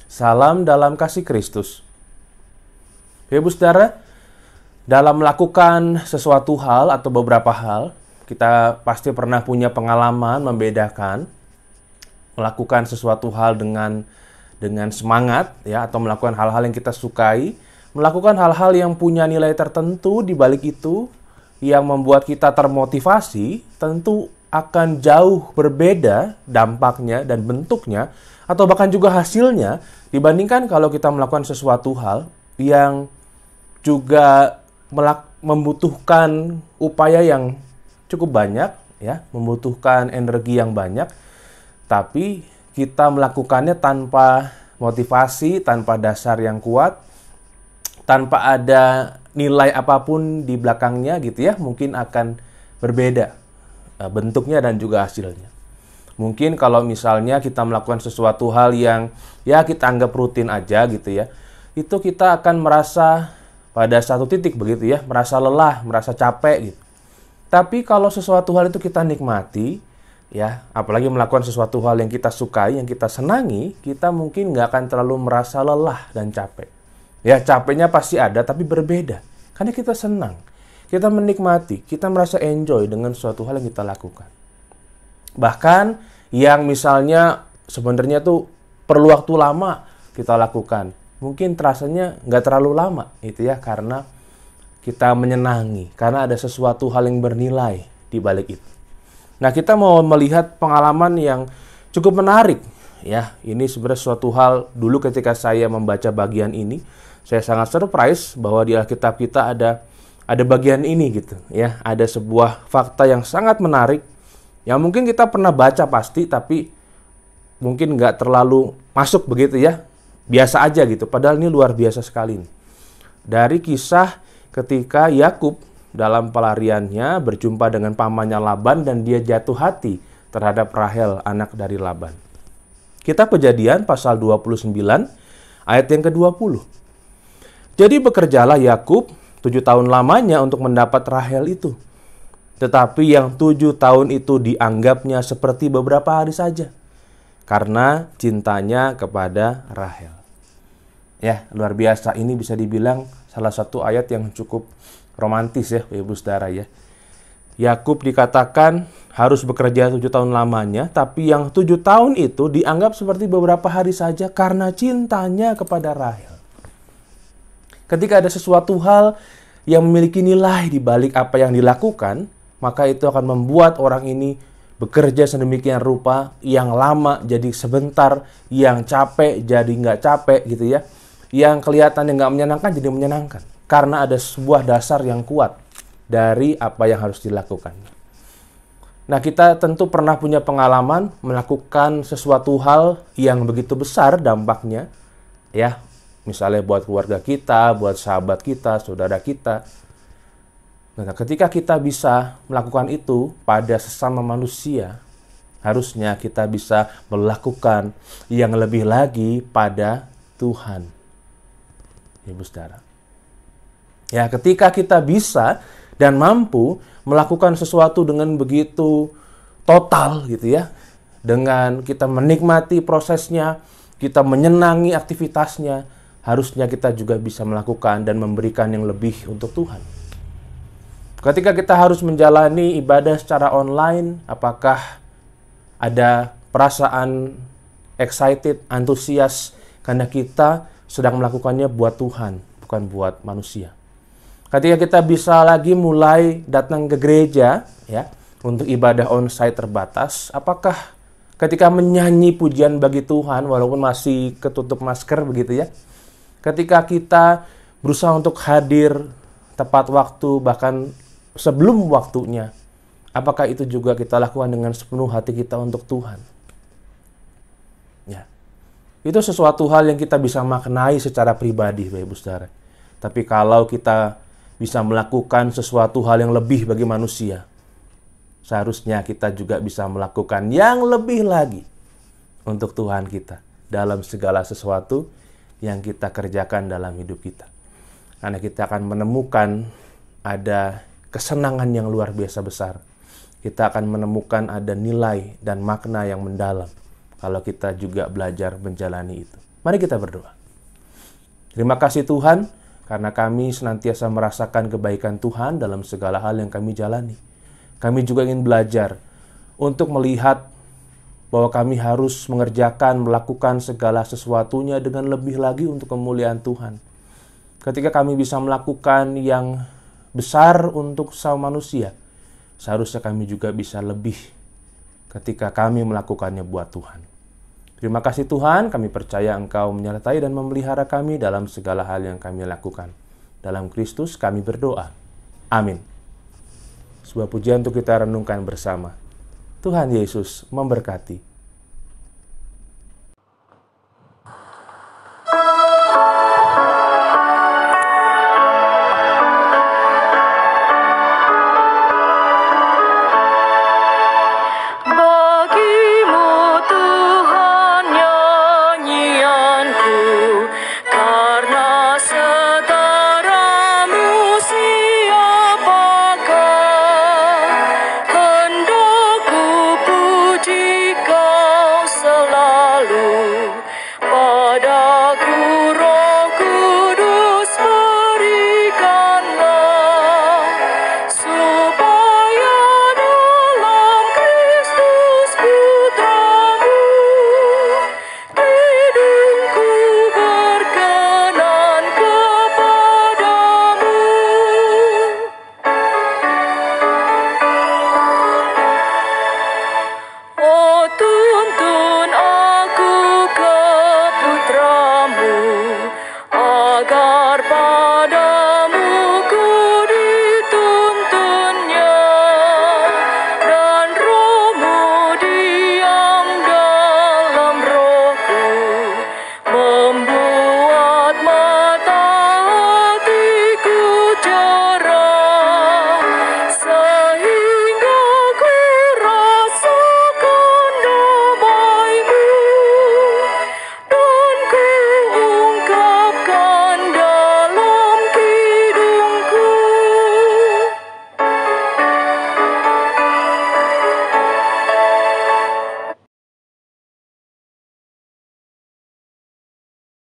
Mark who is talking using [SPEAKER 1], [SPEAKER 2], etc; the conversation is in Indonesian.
[SPEAKER 1] Salam dalam kasih Kristus. Ibu saudara, dalam melakukan sesuatu hal atau beberapa hal, kita pasti pernah punya pengalaman membedakan melakukan sesuatu hal dengan semangat, ya, atau melakukan hal-hal yang kita sukai, melakukan hal-hal yang punya nilai tertentu di balik itu, yang membuat kita termotivasi, tentu akan jauh berbeda dampaknya dan bentuknya, atau bahkan juga hasilnya, dibandingkan kalau kita melakukan sesuatu hal yang juga membutuhkan upaya yang cukup banyak, ya, membutuhkan energi yang banyak, tapi kita melakukannya tanpa motivasi, tanpa dasar yang kuat, tanpa ada nilai apapun di belakangnya gitu ya, mungkin akan berbeda bentuknya dan juga hasilnya. Mungkin kalau misalnya kita melakukan sesuatu hal yang ya kita anggap rutin aja gitu ya, itu kita akan merasa pada satu titik begitu ya, merasa lelah, merasa capek gitu. Tapi kalau sesuatu hal itu kita nikmati, ya, apalagi melakukan sesuatu hal yang kita sukai, yang kita senangi, kita mungkin nggak akan terlalu merasa lelah dan capek. Ya, capeknya pasti ada, tapi berbeda. Karena kita senang, kita menikmati, kita merasa enjoy dengan suatu hal yang kita lakukan. Bahkan yang misalnya sebenarnya tuh perlu waktu lama kita lakukan, mungkin terasanya nggak terlalu lama, itu ya, karena kita menyenangi, karena ada sesuatu hal yang bernilai di balik itu. Nah, kita mau melihat pengalaman yang cukup menarik, ya. Ini sebenarnya suatu hal dulu ketika saya membaca bagian ini, saya sangat surprise bahwa di Alkitab kita ada bagian ini gitu, ya. Ada sebuah fakta yang sangat menarik yang mungkin kita pernah baca pasti, tapi mungkin nggak terlalu masuk begitu ya. Biasa aja gitu, padahal ini luar biasa sekali. Dari kisah ketika Yakub dalam pelariannya berjumpa dengan pamannya Laban dan dia jatuh hati terhadap Rahel, anak dari Laban. Kita Kejadian pasal 29 ayat yang ke-20. Jadi bekerjalah Yakub 7 tahun lamanya untuk mendapat Rahel itu. Tetapi yang 7 tahun itu dianggapnya seperti beberapa hari saja, karena cintanya kepada Rahel. Ya, luar biasa. Ini bisa dibilang salah satu ayat yang cukup romantis ya, Ibu Saudara ya. Yakub dikatakan harus bekerja 7 tahun lamanya, tapi yang 7 tahun itu dianggap seperti beberapa hari saja karena cintanya kepada Rahel. Ketika ada sesuatu hal yang memiliki nilai di balik apa yang dilakukan, maka itu akan membuat orang ini bekerja sedemikian rupa, yang lama jadi sebentar, yang capek jadi nggak capek gitu ya. Yang kelihatannya nggak menyenangkan jadi menyenangkan. Karena ada sebuah dasar yang kuat dari apa yang harus dilakukan. Nah, kita tentu pernah punya pengalaman melakukan sesuatu hal yang begitu besar dampaknya, ya. Misalnya buat keluarga kita, buat sahabat kita, saudara kita. Nah, ketika kita bisa melakukan itu pada sesama manusia, harusnya kita bisa melakukan yang lebih lagi pada Tuhan. Ibu saudara. Ya, ketika kita bisa dan mampu melakukan sesuatu dengan begitu total gitu ya, dengan kita menikmati prosesnya, kita menyenangi aktivitasnya, harusnya kita juga bisa melakukan dan memberikan yang lebih untuk Tuhan. Ketika kita harus menjalani ibadah secara online, apakah ada perasaan excited, antusias karena kita sedang melakukannya buat Tuhan, bukan buat manusia. Ketika kita bisa lagi mulai datang ke gereja ya, untuk ibadah onsite terbatas, apakah ketika menyanyi pujian bagi Tuhan walaupun masih ketutup masker begitu ya, ketika kita berusaha untuk hadir tepat waktu bahkan sebelum waktunya, apakah itu juga kita lakukan dengan sepenuh hati kita untuk Tuhan? Ya. Itu sesuatu hal yang kita bisa maknai secara pribadi, Bapak Ibu Saudara. Tapi kalau kita bisa melakukan sesuatu hal yang lebih bagi manusia, seharusnya kita juga bisa melakukan yang lebih lagi untuk Tuhan kita dalam segala sesuatu yang kita kerjakan dalam hidup kita. Karena kita akan menemukan ada kesenangan yang luar biasa besar. Kita akan menemukan ada nilai dan makna yang mendalam kalau kita juga belajar menjalani itu. Mari kita berdoa. Terima kasih Tuhan, karena kami senantiasa merasakan kebaikan Tuhan dalam segala hal yang kami jalani. Kami juga ingin belajar untuk melihat bahwa kami harus mengerjakan, melakukan segala sesuatunya dengan lebih lagi untuk kemuliaan Tuhan. Ketika kami bisa melakukan yang besar untuk sesama manusia, seharusnya kami juga bisa lebih ketika kami melakukannya buat Tuhan. Terima kasih Tuhan, kami percaya Engkau menyertai dan memelihara kami dalam segala hal yang kami lakukan. Dalam Kristus kami berdoa. Amin. Sebuah pujian untuk kita renungkan bersama. Tuhan Yesus memberkati.